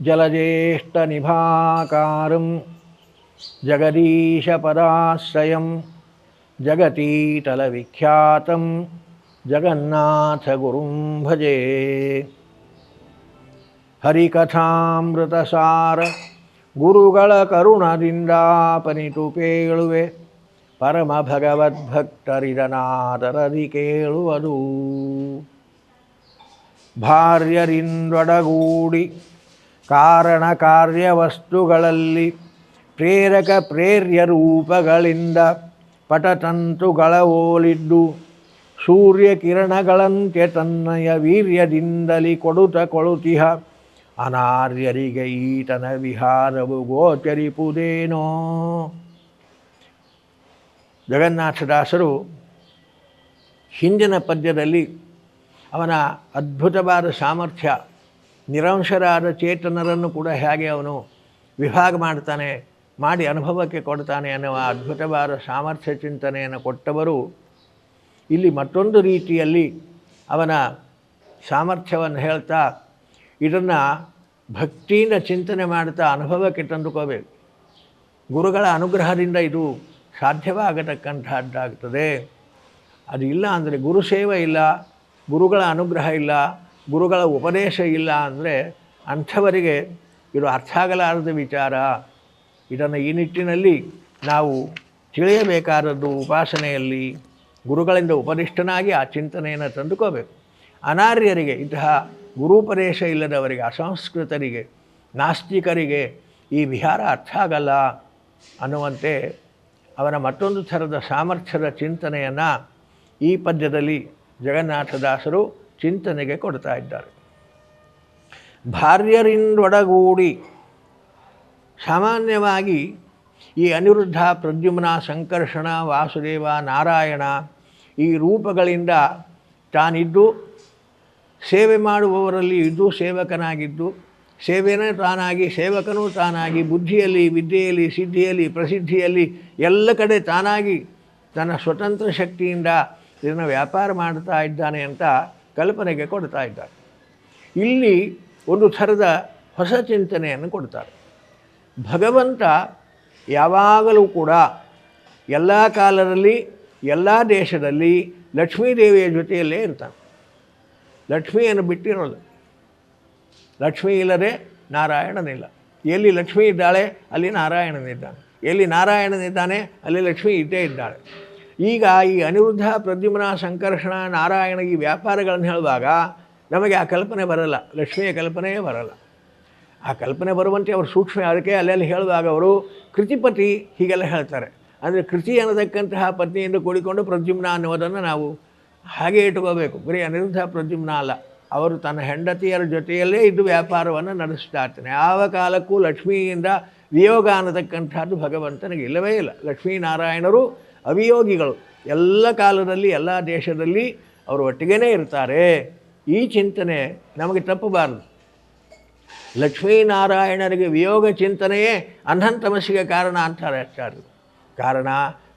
ಜಲಜ್ಯೇಷ್ಠನಿಭಾಕಾರಂ ಜಗದೀಶಪದಾಶ್ರಯಂ ಜಗತೀತಲವಿಖ್ಯಾತಂ ಜಗನ್ನಾಥಗುರುಂ ಭಜೆ. ಹರಿಕಥಾಮೃತಸಾರ ಗುರುಗಳ ಕರುಣದಿಂದಾಪನಿತು ಪೇಳುವೆ, ಪರಮ ಭಗವದ್ಭಕ್ತರಿದನಾದರದಿ ಕೇಳುವುದು. ಭಾರ್ಯರಿಂದೊಡಗೂಡಿ ಕಾರಣ ಕಾರ್ಯವಸ್ತುಗಳಲ್ಲಿ ಪ್ರೇರಕ ಪ್ರೇರ್ಯ ರೂಪಗಳಿಂದ ಪಟತಂತುಗಳ ಓಲಿದ್ದು ಸೂರ್ಯಕಿರಣಗಳಂತೆ ತನ್ನಯ ವೀರ್ಯದಿಂದಲಿ ಕೊಳುತಿಹ ಅನಾರ್ಯರಿಗೆ ಈತನ ವಿಹಾರವು ಗೋಚರಿಪುದೇನೋ. ಜಗನ್ನಾಥದಾಸರು ಹಿಂದಿನ ಪದ್ಯದಲ್ಲಿ ಅವನ ಅದ್ಭುತವಾದ ಸಾಮರ್ಥ್ಯ, ನಿರಂಶರಾದ ಚೇತನರನ್ನು ಕೂಡ ಹೇಗೆ ಅವನು ವಿಭಾಗ ಮಾಡ್ತಾನೆ, ಮಾಡಿ ಅನುಭವಕ್ಕೆ ಕೊಡ್ತಾನೆ ಅನ್ನುವ ಅದ್ಭುತವಾದ ಸಾಮರ್ಥ್ಯ ಚಿಂತನೆಯನ್ನು ಕೊಟ್ಟವರು ಇಲ್ಲಿ ಮತ್ತೊಂದು ರೀತಿಯಲ್ಲಿ ಅವನ ಸಾಮರ್ಥ್ಯವನ್ನು ಹೇಳ್ತಾ ಇದನ್ನು ಭಕ್ತಿಯಿಂದ ಚಿಂತನೆ ಮಾಡ್ತಾ ಅನುಭವಕ್ಕೆ ತಂದುಕೋಬೇಕು. ಗುರುಗಳ ಅನುಗ್ರಹದಿಂದ ಇದು ಸಾಧ್ಯವಾಗತಕ್ಕಂಥದ್ದಾಗ್ತದೆ. ಅದು ಇಲ್ಲ ಅಂದರೆ ಗುರು ಸೇವೆ ಇಲ್ಲ, ಗುರುಗಳ ಅನುಗ್ರಹ ಇಲ್ಲ, ಗುರುಗಳ ಉಪದೇಶ ಇಲ್ಲ ಅಂದರೆ ಅಂಥವರಿಗೆ ಇದು ಅರ್ಥ ಆಗಲಾರದ ವಿಚಾರ. ಇದನ್ನು ಈ ನಿಟ್ಟಿನಲ್ಲಿ ನಾವು ತಿಳಿಯಬೇಕಾದದ್ದು ಉಪಾಸನೆಯಲ್ಲಿ ಗುರುಗಳಿಂದ ಉಪದಿಷ್ಟನಾಗಿ ಆ ಚಿಂತನೆಯನ್ನು ತಂದುಕೋಬೇಕು. ಅನಾರ್ಯರಿಗೆ, ಇಂತಹ ಗುರುಪದೇಶ ಇಲ್ಲದವರಿಗೆ, ಅಸಂಸ್ಕೃತರಿಗೆ, ನಾಸ್ತಿಕರಿಗೆ ಈ ವಿಹಾರ ಅರ್ಥ ಆಗಲ್ಲ ಅನ್ನುವಂತೆ ಅವನ ಮತ್ತೊಂದು ಥರದ ಸಾಮರ್ಥ್ಯದ ಚಿಂತನೆಯನ್ನು ಈ ಪದ್ಯದಲ್ಲಿ ಜಗನ್ನಾಥದಾಸರು ಚಿಂತನೆಗೆ ಕೊಡ್ತಾ ಇದ್ದಾರೆ. ಭಾರ್ಯರಿಂದೊಡಗೂಡಿ, ಸಾಮಾನ್ಯವಾಗಿ ಈ ಅನಿರುದ್ಧ, ಪ್ರದ್ಯುಮ್ನ, ಸಂಕರ್ಷಣ, ವಾಸುದೇವ, ನಾರಾಯಣ ಈ ರೂಪಗಳಿಂದ ತಾನಿದ್ದು ಸೇವೆ ಮಾಡುವವರಲ್ಲಿ ಇದ್ದು ಸೇವಕನಾಗಿದ್ದು, ಸೇವೆನೇ ತಾನಾಗಿ ಸೇವಕನೂ ತಾನಾಗಿ, ಬುದ್ಧಿಯಲ್ಲಿ, ವಿದ್ಯೆಯಲ್ಲಿ, ಸಿದ್ಧಿಯಲ್ಲಿ, ಪ್ರಸಿದ್ಧಿಯಲ್ಲಿ ಎಲ್ಲ ಕಡೆ ತಾನಾಗಿ ತನ್ನ ಸ್ವತಂತ್ರ ಶಕ್ತಿಯಿಂದ ಇದನ್ನು ವ್ಯಾಪಾರ ಮಾಡ್ತಾ ಇದ್ದಾನೆ ಅಂತ ಕಲ್ಪನೆಗೆ ಕೊಡ್ತಾ ಇದ್ದಾರೆ. ಇಲ್ಲಿ ಒಂದು ಥರದ ಹೊಸ ಚಿಂತನೆಯನ್ನು ಕೊಡ್ತಾರೆ. ಭಗವಂತ ಯಾವಾಗಲೂ ಕೂಡ ಎಲ್ಲ ಕಾಲದಲ್ಲಿ ಎಲ್ಲ ದೇಶದಲ್ಲಿ ಲಕ್ಷ್ಮೀದೇವಿಯ ಜೊತೆಯಲ್ಲೇ ಇರ್ತಾನೆ. ಲಕ್ಷ್ಮಿಯನ್ನು ಬಿಟ್ಟಿರೋದು. ಲಕ್ಷ್ಮೀ ಇಲ್ಲದೆ ನಾರಾಯಣನಿಲ್ಲ. ಎಲ್ಲಿ ಲಕ್ಷ್ಮೀ ಇದ್ದಾಳೆ ಅಲ್ಲಿ ನಾರಾಯಣನಿದ್ದಾನೆ, ಎಲ್ಲಿ ನಾರಾಯಣನಿದ್ದಾನೆ ಅಲ್ಲಿ ಲಕ್ಷ್ಮೀ ಇದ್ದೇ ಇದ್ದಾಳೆ. ಈಗ ಈ ಅನಿರುದ್ಧ, ಪ್ರದ್ಯುಮ್ನ, ಸಂಕರ್ಷಣ, ನಾರಾಯಣ ಈ ವ್ಯಾಪಾರಗಳನ್ನು ಹೇಳುವಾಗ ನಮಗೆ ಆ ಕಲ್ಪನೆ ಬರಲ್ಲ, ಲಕ್ಷ್ಮಿಯ ಕಲ್ಪನೆಯೇ ಬರಲ್ಲ. ಆ ಕಲ್ಪನೆ ಬರುವಂತೆ ಅವರು ಸೂಕ್ಷ್ಮ. ಅದಕ್ಕೆ ಅಲ್ಲೆಲ್ಲಿ ಹೇಳುವಾಗ ಅವರು ಕೃತಿಪತಿ ಹೀಗೆಲ್ಲ ಹೇಳ್ತಾರೆ. ಅಂದರೆ ಕೃತಿ ಅನ್ನತಕ್ಕಂತಹ ಪತ್ನಿಯಿಂದ ಕೂಡಿಕೊಂಡು ಪ್ರದ್ಯುಮ್ನ ಅನ್ನುವುದನ್ನು ನಾವು ಹಾಗೆ ಇಟ್ಕೋಬೇಕು. ಬರೀ ಅನಿರುದ್ಧ ಪ್ರದ್ಯುಮ್ನ ಅಲ್ಲ, ಅವರು ತನ್ನ ಹೆಂಡತಿಯರ ಜೊತೆಯಲ್ಲೇ ಇದ್ದು ವ್ಯಾಪಾರವನ್ನು ನಡೆಸ್ತಾ ಇರ್ತಾನೆ. ಯಾವ ಕಾಲಕ್ಕೂ ಲಕ್ಷ್ಮಿಯಿಂದ ವಿಯೋಗ ಅನ್ನತಕ್ಕಂಥದ್ದು ಭಗವಂತನಿಗೆ ಇಲ್ಲವೇ ಇಲ್ಲ. ಲಕ್ಷ್ಮೀನಾರಾಯಣರು ಅವಿಯೋಗಿಗಳು. ಎಲ್ಲ ಕಾಲದಲ್ಲಿ ಎಲ್ಲ ದೇಶದಲ್ಲಿ ಅವರು ಒಟ್ಟಿಗೇ ಇರ್ತಾರೆ. ಈ ಚಿಂತನೆ ನಮಗೆ ತಪ್ಪಬಾರದು. ಲಕ್ಷ್ಮೀನಾರಾಯಣರಿಗೆ ವಿಯೋಗ ಚಿಂತನೆಯೇ ಅಂಧಂತಮಸ್ಸಿಗೆ ಕಾರಣ ಅಂತಾರೆ ಆಚಾರ್ಯರು. ಕಾರಣ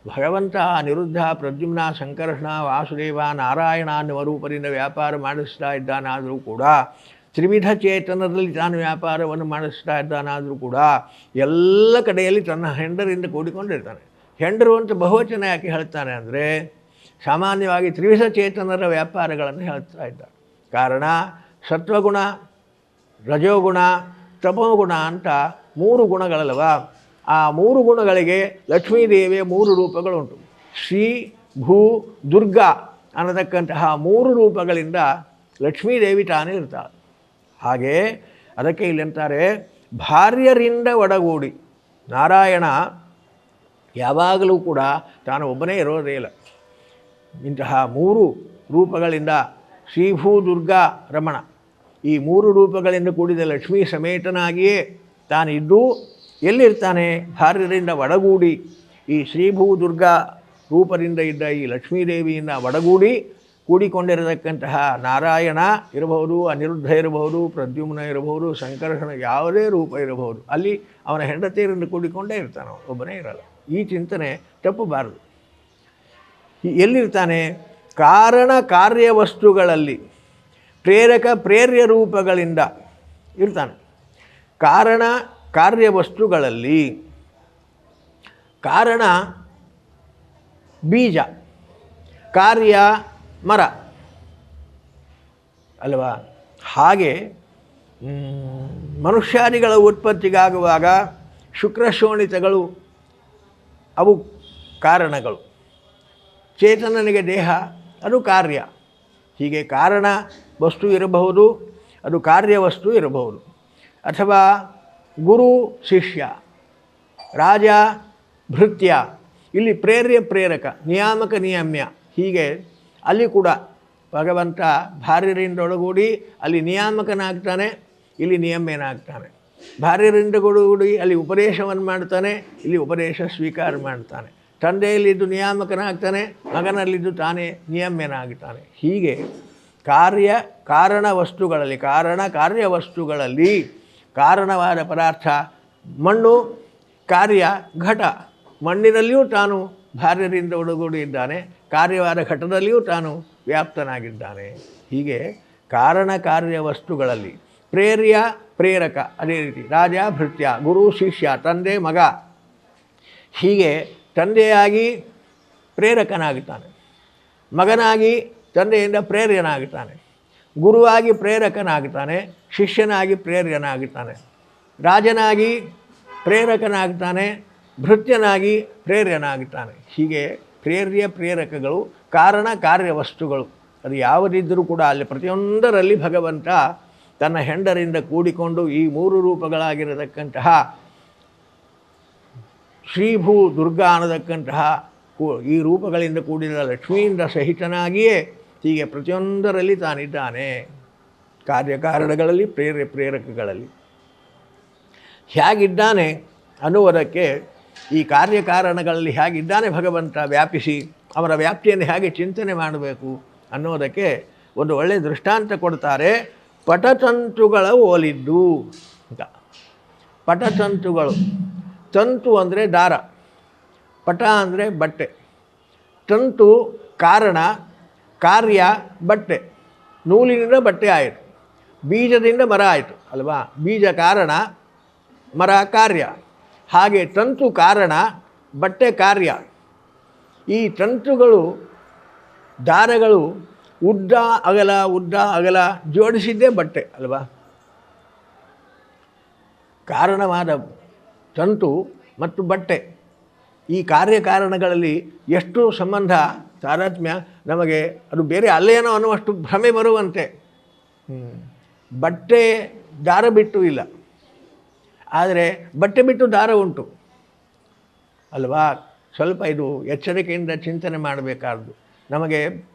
ಭಗವಂತ ಅನಿರುದ್ಧ, ಪ್ರದ್ಯುಮ್ನ, ಸಂಕರ್ಷಣ, ವಾಸುದೇವ, ನಾರಾಯಣ ಅನ್ನುವ ರೂಪದಿಂದ ವ್ಯಾಪಾರ ಮಾಡಿಸ್ತಾ ಇದ್ದಾನಾದರೂ ಕೂಡ, ತ್ರಿವಿಧ ಚೇತನದಲ್ಲಿ ತಾನು ವ್ಯಾಪಾರವನ್ನು ಮಾಡಿಸ್ತಾ ಇದ್ದಾನಾದರೂ ಕೂಡ ಎಲ್ಲ ಕಡೆಯಲ್ಲಿ ತನ್ನ ಹೆಂಡರಿಂದ ಕೂಡಿಕೊಂಡಿರ್ತಾನೆ. ಹೆಂಡರು ಅಂತ ಬಹುವಚನ ಯಾಕೆ ಹೇಳ್ತಾನೆ ಅಂದರೆ ಸಾಮಾನ್ಯವಾಗಿ ತ್ರಿವಿಧ ಚೇತನರ ವ್ಯಾಪಾರಗಳನ್ನು ಹೇಳ್ತಾ ಇದ್ದಾರೆ. ಕಾರಣ ಸತ್ವಗುಣ, ರಜೋಗುಣ, ತಮೋಗುಣ ಅಂತ 3 ಗುಣಗಳಲ್ವ. ಆ 3 ಗುಣಗಳಿಗೆ ಲಕ್ಷ್ಮೀದೇವಿಯ 3 ರೂಪಗಳುಂಟು. ಶ್ರೀ, ಭೂ, ದುರ್ಗಾ ಅನ್ನತಕ್ಕಂತಹ 3 ರೂಪಗಳಿಂದ ಲಕ್ಷ್ಮೀದೇವಿ ತಾನೇ ಇರ್ತಾಳೆ. ಹಾಗೆ ಅದಕ್ಕೆ ಇಲ್ಲಂತಾರೆ ಭಾರ್ಯರಿಂದ ಒಡಗೂಡಿ. ನಾರಾಯಣ ಯಾವಾಗಲೂ ಕೂಡ ತಾನು ಒಬ್ಬನೇ ಇರೋದೇ ಇಲ್ಲ. ಇಂತಹ 3 ರೂಪಗಳಿಂದ ಶ್ರೀಭೂ, ದುರ್ಗಾ, ರಮಣ ಈ 3 ರೂಪಗಳಿಂದ ಕೂಡಿದ ಲಕ್ಷ್ಮೀ ಸಮೇತನಾಗಿಯೇ ತಾನಿದ್ದು ಎಲ್ಲಿರ್ತಾನೆ? ಭಾರ್ಯರಿಂದ ಒಡಗೂಡಿ. ಈ ಶ್ರೀಭೂ ದುರ್ಗಾ ರೂಪದಿಂದ ಇದ್ದ ಈ ಲಕ್ಷ್ಮೀದೇವಿಯಿಂದ ಒಡಗೂಡಿ ಕೂಡಿಕೊಂಡಿರತಕ್ಕಂತಹ ನಾರಾಯಣ ಇರಬಹುದು, ಅನಿರುದ್ಧ ಇರಬಹುದು, ಪ್ರದ್ಯುಮ್ನ ಇರಬಹುದು, ಸಂಕರ್ಷಣ ಯಾವುದೇ ರೂಪ ಇರಬಹುದು, ಅಲ್ಲಿ ಅವನ ಹೆಂಡತಿಯರಿಂದ ಕೂಡಿಕೊಂಡೇ ಇರ್ತಾನೆ, ಒಬ್ಬನೇ ಇರಲ್ಲ. ಈ ಚಿಂತನೆ ತಪ್ಪಬಾರದು. ಎಲ್ಲಿರ್ತಾನೆ? ಕಾರಣ ಕಾರ್ಯವಸ್ತುಗಳಲ್ಲಿ ಪ್ರೇರಕ ಪ್ರೇರ್ಯ ರೂಪಗಳಿಂದ ಇರ್ತಾನೆ. ಕಾರಣ ಕಾರ್ಯವಸ್ತುಗಳಲ್ಲಿ ಕಾರಣ ಬೀಜ, ಕಾರ್ಯ ಮರ ಅಲ್ವಾ? ಹಾಗೆ ಮನುಷ್ಯಾದಿಗಳ ಉತ್ಪತ್ತಿಗಾಗುವಾಗ ಶುಕ್ರಶೋಣಿತಗಳು ಅವು ಕಾರಣಗಳು. ಚೇತನನಿಗೆ ದೇಹ ಅದು ಕಾರ್ಯ. ಹೀಗೆ ಕಾರಣ ವಸ್ತು ಇರಬಹುದು, ಅದು ಕಾರ್ಯವಸ್ತು ಇರಬಹುದು. ಅಥವಾ ಗುರು ಶಿಷ್ಯ, ರಾಜ ಭೃತ್ಯ, ಇಲ್ಲಿ ಪ್ರೇರ್ಯ ಪ್ರೇರಕ, ನಿಯಾಮಕ ನಿಯಮ್ಯ. ಹೀಗೆ ಅಲ್ಲಿ ಕೂಡ ಭಗವಂತ ಭಾರ್ಯರಿಂದ ಒಳಗೂಡಿ ಅಲ್ಲಿ ನಿಯಾಮಕನಾಗ್ತಾನೆ, ಇಲ್ಲಿ ನಿಯಮ್ಯನಾಗ್ತಾನೆ. ಭಾರ್ಯರಿಂದ ಒಳಗೂಡಿ ಅಲ್ಲಿ ಉಪದೇಶವನ್ನು ಮಾಡ್ತಾನೆ, ಇಲ್ಲಿ ಉಪದೇಶ ಸ್ವೀಕಾರ ಮಾಡ್ತಾನೆ. ತಂದೆಯಲ್ಲಿದ್ದು ನಿಯಾಮಕನಾಗ್ತಾನೆ, ಮಗನಲ್ಲಿದ್ದು ತಾನೇ ನಿಯಮ್ಯನಾಗ್ತಾನೆ. ಹೀಗೆ ಕಾರಣ ವಸ್ತುಗಳಲ್ಲಿ, ಕಾರಣ ಕಾರ್ಯವಸ್ತುಗಳಲ್ಲಿ ಕಾರಣವಾದ ಪದಾರ್ಥ ಮಣ್ಣು, ಕಾರ್ಯ ಘಟ. ಮಣ್ಣಿನಲ್ಲಿಯೂ ತಾನು ಭಾರ್ಯರಿಂದ ಒಳಗೂಡಿ ಇದ್ದಾನೆ, ಕಾರ್ಯವಾದ ಘಟದಲ್ಲಿಯೂ ತಾನು ವ್ಯಾಪ್ತನಾಗಿದ್ದಾನೆ. ಹೀಗೆ ಕಾರಣ ಕಾರ್ಯ ವಸ್ತುಗಳಲ್ಲಿ ಪ್ರೇರ್ಯ ಪ್ರೇರಕ, ಅದೇ ರೀತಿ ರಾಜ ಭೃತ್ಯ, ಗುರು ಶಿಷ್ಯ, ತಂದೆ ಮಗ. ಹೀಗೆ ತಂದೆಯಾಗಿ ಪ್ರೇರಕನಾಗುತ್ತಾನೆ, ಮಗನಾಗಿ ತಂದೆಯಿಂದ ಪ್ರೇರ್ಯನಾಗುತ್ತಾನೆ, ಗುರುವಾಗಿ ಪ್ರೇರಕನಾಗುತ್ತಾನೆ, ಶಿಷ್ಯನಾಗಿ ಪ್ರೇರ್ಯನಾಗುತ್ತಾನೆ, ರಾಜನಾಗಿ ಪ್ರೇರಕನಾಗುತ್ತಾನೆ, ಭೃತ್ಯನಾಗಿ ಪ್ರೇರ್ಯನಾಗುತ್ತಾನೆ. ಹೀಗೆ ಪ್ರೇರಕಗಳು ಕಾರಣ ಕಾರ್ಯವಸ್ತುಗಳು. ಅದು ಯಾವುದಿದ್ದರೂ ಕೂಡ ಅಲ್ಲಿ ಪ್ರತಿಯೊಂದರಲ್ಲಿ ಭಗವಂತ ತನ್ನ ಹೆಂಡರಿಂದ ಕೂಡಿಕೊಂಡು ಈ ಮೂರು ರೂಪಗಳಾಗಿರತಕ್ಕಂತಹ ಶ್ರೀಭೂ ದುರ್ಗಾ ಅನ್ನತಕ್ಕಂತಹ ಈ ರೂಪಗಳಿಂದ ಕೂಡಿದ ಲಕ್ಷ್ಮಿಯಿಂದ ಸಹಿತನಾಗಿಯೇ ಹೀಗೆ ಪ್ರತಿಯೊಂದರಲ್ಲಿ ತಾನಿದ್ದಾನೆ. ಕಾರ್ಯಕಾರಣಗಳಲ್ಲಿ ಪ್ರೇರಕಗಳಲ್ಲಿ ಹೇಗಿದ್ದಾನೆ ಅನ್ನುವುದಕ್ಕೆ ಈ ಕಾರ್ಯಕಾರಣಗಳಲ್ಲಿ ಹೇಗಿದ್ದಾನೆ ಭಗವಂತ ವ್ಯಾಪಿಸಿ ಅವರ ವ್ಯಾಪ್ತಿಯನ್ನು ಹೇಗೆ ಚಿಂತನೆ ಮಾಡಬೇಕು ಅನ್ನೋದಕ್ಕೆ ಒಂದು ಒಳ್ಳೆಯ ದೃಷ್ಟಾಂತ ಕೊಡ್ತಾರೆ. ಪಟತಂತುಗಳ ಹೋಲಿದ್ದು ಅಂತ. ಪಟತಂತುಗಳು, ತಂತು ಅಂದರೆ ದಾರ, ಪಟ ಅಂದರೆ ಬಟ್ಟೆ, ತಂತು ಕಾರಣ, ಕಾರ್ಯ ಬಟ್ಟೆ. ನೂಲಿನಿಂದ ಬಟ್ಟೆ ಆಯಿತು, ಬೀಜದಿಂದ ಮರ ಆಯಿತು ಅಲ್ವಾ? ಬೀಜ ಕಾರಣ, ಮರ ಕಾರ್ಯ. ಹಾಗೆ ತಂತು ಕಾರಣ, ಬಟ್ಟೆ ಕಾರ್ಯ. ಈ ತಂತುಗಳು, ದಾರಗಳು ಉದ್ದ ಅಗಲ ಜೋಡಿಸಿದ್ದೇ ಬಟ್ಟೆ ಅಲ್ವಾ? ಕಾರಣವಾದ ತಂತು ಮತ್ತು ಬಟ್ಟೆ, ಈ ಕಾರ್ಯಕಾರಣಗಳಲ್ಲಿ ಎಷ್ಟು ಸಂಬಂಧ ತಾರತಮ್ಯ ನಮಗೆ ಅದು ಬೇರೆ ಅಲ್ಲೇನೋ ಅನ್ನುವಷ್ಟು ಭ್ರಮೆ ಬರುವಂತೆ. ಬಟ್ಟೆ ದಾರ ಬಿಟ್ಟು ಇಲ್ಲ, ಆದರೆ ಬಟ್ಟೆ ಬಿಟ್ಟು ದಾರ ಉಂಟು ಅಲ್ವಾ? ಸ್ವಲ್ಪ ಇದು ಎಚ್ಚರಿಕೆಯಿಂದ ಚಿಂತನೆ ಮಾಡಬೇಕಾದ್ದು. ನಮಗೆ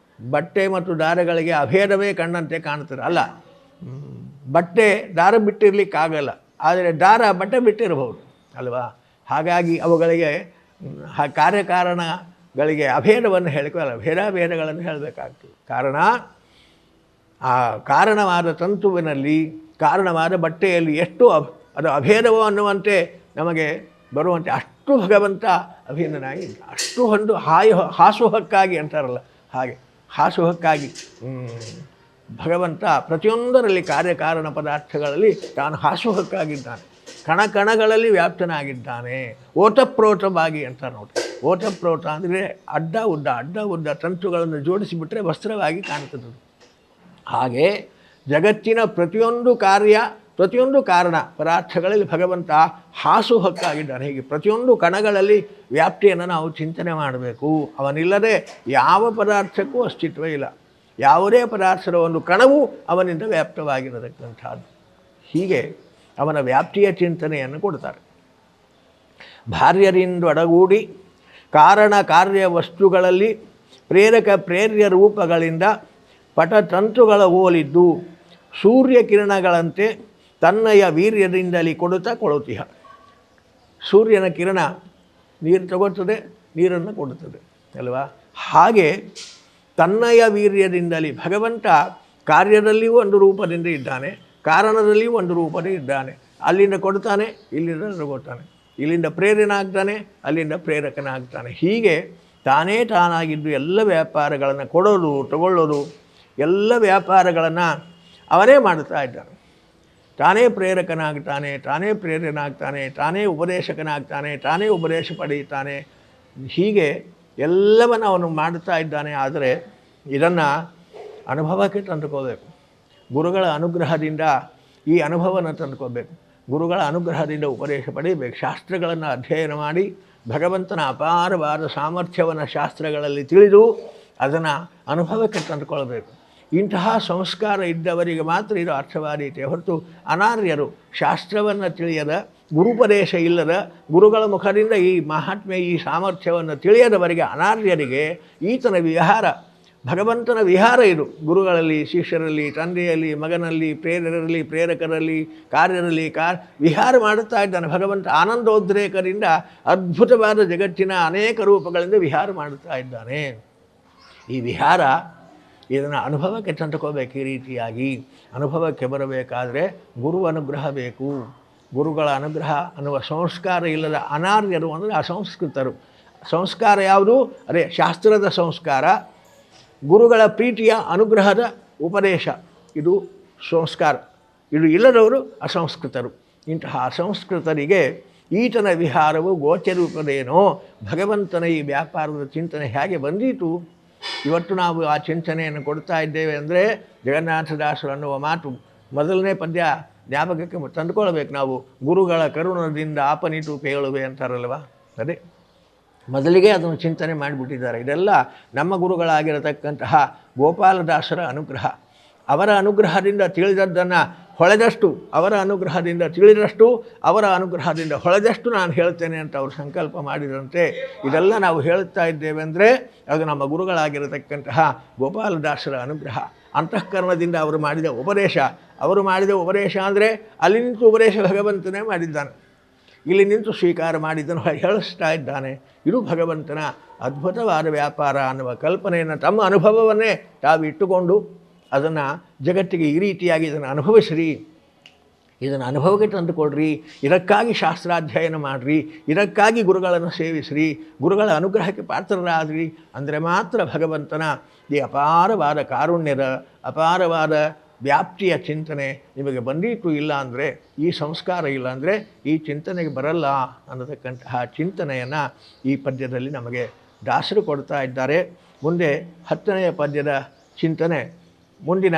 ಬಟ್ಟೆ ಮತ್ತು ದಾರಗಳಿಗೆ ಅಭೇದವೇ ಕಣ್ಣಂತೆ ಕಾಣ್ತದೆ ಅಲ್ಲ. ಬಟ್ಟೆ ದಾರ ಬಿಟ್ಟಿರಲಿಕ್ಕಾಗಲ್ಲ, ಆದರೆ ದಾರ ಬಟ್ಟೆ ಬಿಟ್ಟಿರಬಹುದು ಅಲ್ವಾ? ಹಾಗಾಗಿ ಅವುಗಳಿಗೆ ಕಾರ್ಯಕಾರಣಗಳಿಗೆ ಅಭೇದವನ್ನು ಹೇಳೋಲ್ಲ, ಭೇದಗಳನ್ನು ಹೇಳಬೇಕಾಗ್ತದೆ. ಕಾರಣ ಆ ಕಾರಣವಾದ ತಂತುವಿನಲ್ಲಿ, ಕಾರಣವಾದ ಬಟ್ಟೆಯಲ್ಲಿ ಎಷ್ಟು ಅದು ಅಭೇದವೋ ಅನ್ನುವಂತೆ ನಮಗೆ ಬರುವಂತೆ ಅಷ್ಟು ಭಗವಂತ ಅಭಿನ್ನನಾಗಿ, ಅಷ್ಟು ಒಂದು ಹಾಸುಹಕ್ಕಾಗಿ ಅಂತಾರಲ್ಲ ಹಾಗೆ ಹಾಸುಹಕ್ಕಾಗಿ ಭಗವಂತ ಪ್ರತಿಯೊಂದರಲ್ಲಿ ಕಾರ್ಯಕಾರಣ ಪದಾರ್ಥಗಳಲ್ಲಿ ತಾನು ಹಾಸುಹಕ್ಕಾಗಿದ್ದಾನೆ. ಕಣಕಣಗಳಲ್ಲಿ ವ್ಯಾಪ್ತನಾಗಿದ್ದಾನೆ. ಓತಪ್ರೋತವಾಗಿ ಅಂತಾರೆ ನೋಡಿ. ಓತಪ್ರೋತ ಅಂದರೆ ಅಡ್ಡ ಉದ್ದ ತಂತುಗಳನ್ನು ಜೋಡಿಸಿಬಿಟ್ರೆ ವಸ್ತ್ರವಾಗಿ ಕಾಣ್ತದೆ. ಹಾಗೆ ಜಗತ್ತಿನ ಪ್ರತಿಯೊಂದು ಕಾರ್ಯ, ಪ್ರತಿಯೊಂದು ಕಾರಣ ಪದಾರ್ಥಗಳಲ್ಲಿ ಭಗವಂತ ಹಾಸುಹಕ್ಕಾಗಿದ್ದಾನೆ. ಹೀಗೆ ಪ್ರತಿಯೊಂದು ಕಣಗಳಲ್ಲಿ ವ್ಯಾಪ್ತಿಯನ್ನು ನಾವು ಚಿಂತನೆ ಮಾಡಬೇಕು. ಅವನಿಲ್ಲದೆ ಯಾವ ಪದಾರ್ಥಕ್ಕೂ ಅಸ್ತಿತ್ವ ಇಲ್ಲ. ಯಾವುದೇ ಪದಾರ್ಥದ ಒಂದು ಕಣವು ಅವನಿಂದ ವ್ಯಾಪ್ತವಾಗಿರತಕ್ಕಂಥದ್ದು. ಹೀಗೆ ಅವನ ವ್ಯಾಪ್ತಿಯ ಚಿಂತನೆಯನ್ನು ಕೊಡ್ತಾರೆ. ಭಾರ್ಯರಿಂದೊಡಗೂಡಿ ಕಾರಣ ಕಾರ್ಯ ವಸ್ತುಗಳಲ್ಲಿ ಪ್ರೇರ್ಯ ರೂಪಗಳಿಂದ ಪಟತಂತುಗಳ ಹೋಲಿದ್ದು ಸೂರ್ಯಕಿರಣಗಳಂತೆ ತನ್ನಯ ವೀರ್ಯದಿಂದಲೇ ಕೊಡುತ್ತಿಹ. ಸೂರ್ಯನ ಕಿರಣ ನೀರು ತಗೊಳ್ತದೆ, ನೀರನ್ನು ಕೊಡುತ್ತದೆ ಅಲ್ವಾ? ಹಾಗೆ ತನ್ನಯ ವೀರ್ಯದಿಂದಲೇ ಭಗವಂತ ಕಾರ್ಯದಲ್ಲಿಯೂ ಒಂದು ರೂಪದಿಂದ ಇದ್ದಾನೆ, ಕಾರಣದಲ್ಲಿಯೂ ಒಂದು ರೂಪದಿಂದ ಇದ್ದಾನೆ. ಅಲ್ಲಿಂದ ಕೊಡ್ತಾನೆ, ಇಲ್ಲಿಂದ ತಗೊಳ್ತಾನೆ, ಇಲ್ಲಿಂದ ಪ್ರೇರಣನಾಗ್ತಾನೆ, ಅಲ್ಲಿಂದ ಪ್ರೇರಕನಾಗ್ತಾನೆ. ಹೀಗೆ ತಾನೇ ತಾನಾಗಿದ್ದು ಎಲ್ಲ ವ್ಯಾಪಾರಗಳನ್ನು ಕೊಡೋದು ತಗೊಳ್ಳೋದು ಎಲ್ಲ ವ್ಯಾಪಾರಗಳನ್ನು ಅವನೇ ಮಾಡ್ತಾ ಇದ್ದಾನೆ. ತಾನೇ ಪ್ರೇರಕನಾಗ್ತಾನೆ, ತಾನೇ ಪ್ರೇರಣನಾಗ್ತಾನೆ, ತಾನೇ ಉಪದೇಶಕನಾಗ್ತಾನೆ, ತಾನೇ ಉಪದೇಶ ಪಡೆಯುತ್ತಾನೆ. ಹೀಗೆ ಎಲ್ಲವನ್ನು ಅವನು ಮಾಡುತ್ತಾ ಇದ್ದಾನೆ. ಆದರೆ ಇದನ್ನು ಅನುಭವಕ್ಕೆ ತಂದುಕೋಬೇಕು. ಗುರುಗಳ ಅನುಗ್ರಹದಿಂದ ಈ ಅನುಭವನ ತಂದುಕೋಬೇಕು. ಗುರುಗಳ ಅನುಗ್ರಹದಿಂದ ಉಪದೇಶ ಪಡೆಯಬೇಕು. ಶಾಸ್ತ್ರಗಳನ್ನು ಅಧ್ಯಯನ ಮಾಡಿ ಭಗವಂತನ ಅಪಾರವಾದ ಸಾಮರ್ಥ್ಯವನ್ನು ಶಾಸ್ತ್ರಗಳಲ್ಲಿ ತಿಳಿದು ಅದನ್ನು ಅನುಭವಕ್ಕೆ ತಂದುಕೊಳ್ಬೇಕು. ಇಂತಹ ಸಂಸ್ಕಾರ ಇದ್ದವರಿಗೆ ಮಾತ್ರ ಇದು ಅರ್ಥವಾದೀತೆ ಹೊರತು ಅನಾರ್ಯರು, ಶಾಸ್ತ್ರವನ್ನು ತಿಳಿಯದ, ಗುರುಪದೇಶ ಇಲ್ಲದ, ಗುರುಗಳ ಮುಖದಿಂದ ಈ ಮಹಾತ್ಮೆ ಈ ಸಾಮರ್ಥ್ಯವನ್ನು ತಿಳಿಯದವರಿಗೆ, ಅನಾರ್ಯರಿಗೆ ಈತನ ವಿಹಾರ, ಭಗವಂತನ ವಿಹಾರ ಇದು. ಗುರುಗಳಲ್ಲಿ, ಶಿಷ್ಯರಲ್ಲಿ, ತಂದೆಯಲ್ಲಿ, ಮಗನಲ್ಲಿ, ಪ್ರೇರರಲ್ಲಿ, ಪ್ರೇರಕರಲ್ಲಿ, ಕಾರ್ಯರಲ್ಲಿ ವಿಹಾರ ಮಾಡುತ್ತಾ ಇದ್ದಾನೆ ಭಗವಂತ. ಆನಂದೋದ್ರೇಕದಿಂದ ಅದ್ಭುತವಾದ ಜಗತ್ತಿನ ಅನೇಕ ರೂಪಗಳಿಂದ ವಿಹಾರ ಮಾಡುತ್ತಾ ಇದ್ದಾನೆ. ಈ ವಿಹಾರ ಇದನ್ನು ಅನುಭವಕ್ಕೆ ತಂದುಕೋಬೇಕು. ಈ ರೀತಿಯಾಗಿ ಅನುಭವಕ್ಕೆ ಬರಬೇಕಾದರೆ ಗುರು ಅನುಗ್ರಹ ಬೇಕು. ಗುರುಗಳ ಅನುಗ್ರಹ ಅನ್ನುವ ಸಂಸ್ಕಾರ ಇಲ್ಲದ ಅನಾರ್ಯರು ಅಂದರೆ ಅಸಂಸ್ಕೃತರು. ಸಂಸ್ಕಾರ ಯಾವುದು? ಅದೇ ಶಾಸ್ತ್ರದ ಸಂಸ್ಕಾರ, ಗುರುಗಳ ಪ್ರೀತಿಯ ಅನುಗ್ರಹದ ಉಪದೇಶ, ಇದು ಸಂಸ್ಕಾರ. ಇದು ಇಲ್ಲದವರು ಅಸಂಸ್ಕೃತರು. ಇಂತಹ ಅಸಂಸ್ಕೃತರಿಗೆ ಈತನ ವಿಹಾರವು ಗೋಚರಿಸುವುದೇನೋ. ಭಗವಂತನ ಈ ವ್ಯಾಪಾರದ ಚಿಂತನೆ ಹೇಗೆ ಬಂದೀತು? ಇವತ್ತು ನಾವು ಆ ಚಿಂತನೆಯನ್ನು ಕೊಡ್ತಾ ಇದ್ದೇವೆ ಅಂದರೆ ಜಗನ್ನಾಥದಾಸರು ಅನ್ನುವ ಮಾತು ಮೊದಲನೇ ಪದ್ಯ ಜ್ಞಾಪಕಕ್ಕೆ ತಂದುಕೊಳ್ಬೇಕು ನಾವು. ಗುರುಗಳ ಕರುಣದಿಂದ ಆಪನಿತು ಕೇಳುವೆ ಅಂತಾರಲ್ವ, ಅದೇ ಮೊದಲಿಗೆ ಅದನ್ನು ಚಿಂತನೆ ಮಾಡಿಬಿಟ್ಟಿದ್ದಾರೆ. ಇದೆಲ್ಲ ನಮ್ಮ ಗುರುಗಳಾಗಿರತಕ್ಕಂತಹ ಗೋಪಾಲದಾಸರ ಅನುಗ್ರಹ. ಅವರ ಅನುಗ್ರಹದಿಂದ ತಿಳಿದದ್ದನ್ನು ಹೊಳೆದಷ್ಟು, ಅವರ ಅನುಗ್ರಹದಿಂದ ತಿಳಿದಷ್ಟು, ಅವರ ಅನುಗ್ರಹದಿಂದ ಹೊಳೆದಷ್ಟು ನಾನು ಹೇಳ್ತೇನೆ ಅಂತ ಅವರು ಸಂಕಲ್ಪ ಮಾಡಿದಂತೆ ಇದೆಲ್ಲ ನಾವು ಹೇಳುತ್ತಾ ಇದ್ದೇವೆ ಅಂದರೆ ಅದು ನಮ್ಮ ಗುರುಗಳಾಗಿರತಕ್ಕಂತಹ ಗೋಪಾಲದಾಸರ ಅನುಗ್ರಹ. ಅಂತಃಕರಣದಿಂದ ಅವರು ಮಾಡಿದ ಉಪದೇಶ. ಅವರು ಮಾಡಿದ ಉಪದೇಶ ಅಂದರೆ ಅಲ್ಲಿ ನಿಂತು ಉಪದೇಶ ಭಗವಂತನೇ ಮಾಡಿದ್ದಾನೆ, ಇಲ್ಲಿ ನಿಂತು ಸ್ವೀಕಾರ ಮಾಡಿದ್ದನ್ನು ಹೇಳಿಸ್ತಾ ಇದ್ದಾನೆ. ಇದು ಭಗವಂತನ ಅದ್ಭುತವಾದ ವ್ಯಾಪಾರ ಅನ್ನುವ ಕಲ್ಪನೆಯನ್ನು ತಮ್ಮ ಅನುಭವವನ್ನೇ ತಾವು ಇಟ್ಟುಕೊಂಡು ಅದನ್ನು ಜಗತ್ತಿಗೆ ಈ ರೀತಿಯಾಗಿ ಇದನ್ನು ಅನುಭವಿಸ್ರಿ, ಇದನ್ನು ಅನುಭವಕ್ಕೆ ತಂದುಕೊಡ್ರಿ, ಇದಕ್ಕಾಗಿ ಶಾಸ್ತ್ರಾಧ್ಯಯನ ಮಾಡಿರಿ, ಇದಕ್ಕಾಗಿ ಗುರುಗಳನ್ನು ಸೇವಿಸ್ರಿ, ಗುರುಗಳ ಅನುಗ್ರಹಕ್ಕೆ ಪಾತ್ರರಾದ್ರಿ ಅಂದರೆ ಮಾತ್ರ ಭಗವಂತನ ಈ ಅಪಾರವಾದ ಕಾರುಣ್ಯದ ಅಪಾರವಾದ ವ್ಯಾಪ್ತಿಯ ಚಿಂತನೆ ನಿಮಗೆ ಬಂದೀತು. ಇಲ್ಲ ಅಂದರೆ ಈ ಸಂಸ್ಕಾರ ಇಲ್ಲ ಅಂದರೆ ಈ ಚಿಂತನೆಗೆ ಬರಲ್ಲ ಅನ್ನತಕ್ಕಂತಹ ಚಿಂತನೆಯನ್ನು ಈ ಪದ್ಯದಲ್ಲಿ ನಮಗೆ ದಾಸರು ಕೊಡ್ತಾ ಇದ್ದಾರೆ. ಮುಂದೆ 10ನೆಯ ಪದ್ಯದ ಚಿಂತನೆ ಮುಂದಿನ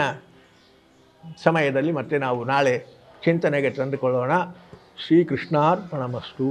ಸಮಯದಲ್ಲಿ ಮತ್ತೆ ನಾವು ನಾಳೆ ಚಿಂತನೆಗೆ ತಂದುಕೊಳ್ಳೋಣ. ಶ್ರೀಕೃಷ್ಣಾರ್ಪಣಮಸ್ತು.